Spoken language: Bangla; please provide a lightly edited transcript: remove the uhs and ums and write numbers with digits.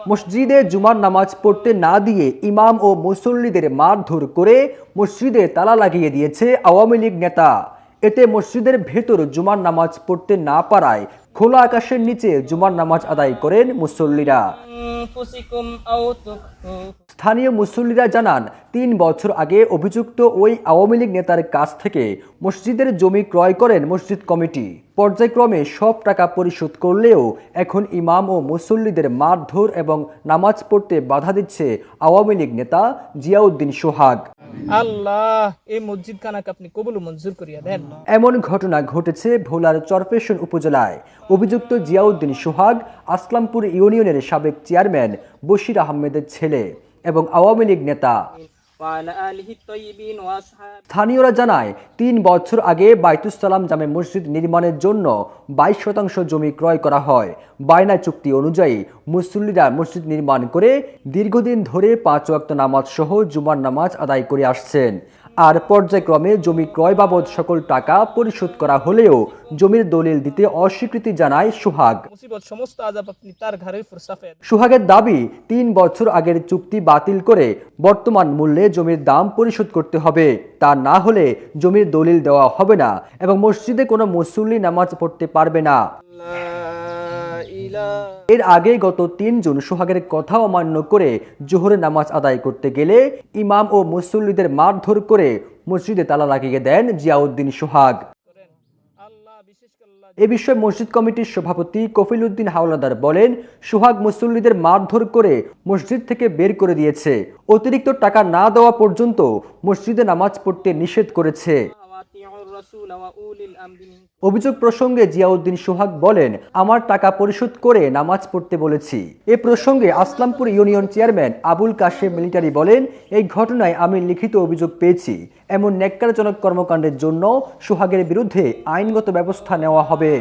মসজিদে জুমার নামাজ পড়তে না দিয়ে ইমাম ও মুসল্লিদের মারধর করে মসজিদে তালা লাগিয়ে দিয়েছে আওয়ামী লীগ নেতা। এতে মসজিদের ভেতর জুমার নামাজ পড়তে না পারায় খোলা আকাশের নিচে জুমার নামাজ আদায় করেন মুসল্লিরা। স্থানীয় মুসল্লিরা জানান, ৩ বছর আগে অভিযুক্ত ওই আওয়ামী লীগ নেতার কাছ থেকে মসজিদের জমি ক্রয় করেন মসজিদ কমিটি। পর্যায়ক্রমে সব টাকা পরিশোধ করলেও এখন ইমাম ও মুসল্লিদের মারধর এবং নামাজ পড়তে বাধা দিচ্ছে আওয়ামী লীগ নেতা জিয়াউদ্দিন সোহাগ। আল্লাহ এই মসজিদ খানাকে আপনি কবুল মঞ্জুর করিয়া দেন। এমন ঘটনা ঘটেছে ভোলার চরপেশন উপজেলায়। অভিযুক্ত জিয়াউদ্দিন সোহাগ আসলামপুর ইউনিয়নের সাবেক চেয়ারম্যান বশির আহমেদের ছেলে এবং আওয়ামী লীগ নেতা। স্থানীয়রা জানায়, ৩ বছর আগে বাইতুস সালাম জামে মসজিদ নির্মাণের জন্য ২২% জমি ক্রয় করা হয়। বায়না চুক্তি অনুযায়ী মুসল্লিরা মসজিদ নির্মাণ করে দীর্ঘদিন ধরে ৫ ওয়াক্ত নামাজ সহ জুমার নামাজ আদায় করে আসছেন। আর পর্যায়ক্রমে জমি ক্রয় বাবদ সকল টাকা পরিশোধ করা হলেও জমির দলিল দিতে অস্বীকৃতি জানায় সোহাগ। সোহাগের দাবি, ৩ বছর আগের চুক্তি বাতিল করে বর্তমান মূল্যে জমির দাম পরিশোধ করতে হবে। তা না হলে জমির দলিল দেওয়া হবে না এবং মসজিদে কোনো মুসল্লি নামাজ পড়তে পারবে না। এর আগে গত ৩ জুন সোহাগের কথা অমান্য করে জোহরের নামাজ আদায় করতে গেলে ইমাম ও মুসল্লিদের মারধর করে মসজিদে তালা লাগিয়ে দেন জিয়াউদ্দিন সোহাগ। এ বিষয়ে মসজিদ কমিটির সভাপতি কফিল উদ্দিন হাওলাদার বলেন, সোহাগ মুসল্লিদের মারধর করে মসজিদ থেকে বের করে দিয়েছে। অতিরিক্ত টাকা না দেওয়া পর্যন্ত মসজিদে নামাজ পড়তে নিষেধ করেছে। অভিযোগ প্রসঙ্গে জিয়াউদ্দিন সোহাগ বলেন, আমার টাকা পরিশোধ করে নামাজ পড়তে বলেছি। এ প্রসঙ্গে Aslampur union chairman Abul Kashem military বলেন, এই ঘটনায় আমি লিখিত অভিযোগ পেয়েছি। এমন ন্যাক্কারজনক কর্মকাণ্ডের জন্য সোহাগের বিরুদ্ধে আইনগত ব্যবস্থা নেওয়া হবে।